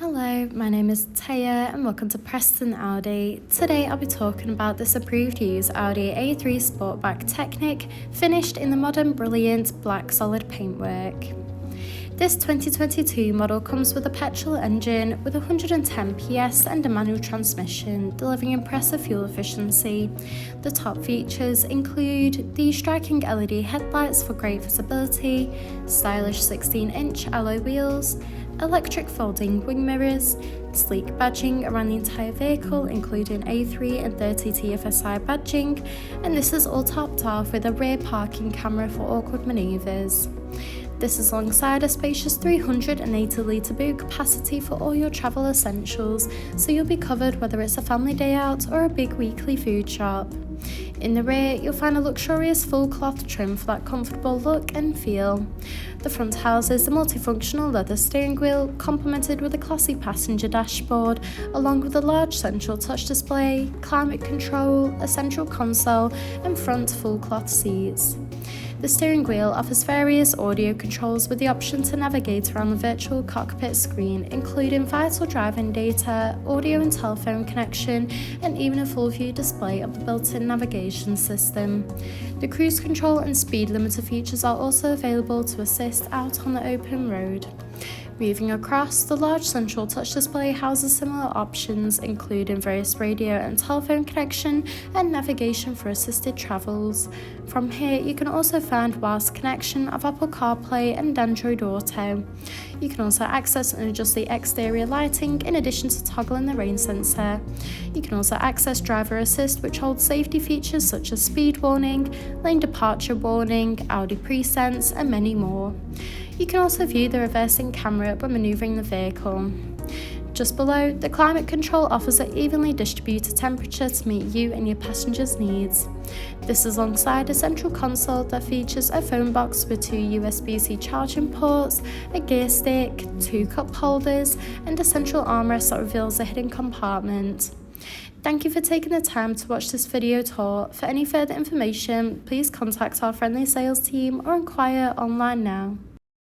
Hello, my name is Taya and welcome to Preston Audi. Today I'll be talking about this approved use Audi A3 Sportback Technik finished in the modern brilliant black solid paintwork. This 2022 model comes with a petrol engine with 110 PS and a manual transmission, delivering impressive fuel efficiency. The top features include the striking LED headlights for great visibility, stylish 16-inch alloy wheels, electric folding wing mirrors, sleek badging around the entire vehicle including A3 and 30 TFSI badging, and this is all topped off with a rear parking camera for awkward manoeuvres. This is alongside a spacious 380 litre boot capacity for all your travel essentials, so you'll be covered whether it's a family day out or a big weekly food shop. In the rear, you'll find a luxurious full cloth trim for that comfortable look and feel. The front houses the multifunctional leather steering wheel, complemented with a classy passenger dashboard, along with a large central touch display, climate control, a central console, and front full cloth seats. The steering wheel offers various audio controls with the option to navigate around the virtual cockpit screen, including vital driving data, audio and telephone connection, and even a full view display of the built-in navigation system. The cruise control and speed limiter features are also available to assist out on the open road. Moving across, the large central touch display houses similar options, including various radio and telephone connection and navigation for assisted travels. From here, you can also find wireless connection of Apple CarPlay and Android Auto. You can also access and adjust the exterior lighting in addition to toggling the rain sensor. You can also access driver assist, which holds safety features such as speed warning, lane departure warning, Audi Presense, and many more. You can also view the reversing camera when manoeuvring the vehicle. Just below, the climate control offers an evenly distributed temperature to meet you and your passengers' needs. This is alongside a central console that features a phone box with 2 USB-C charging ports, a gear stick, 2 cup holders, and a central armrest that reveals a hidden compartment. Thank you for taking the time to watch this video tour. For any further information, please contact our friendly sales team or inquire online now.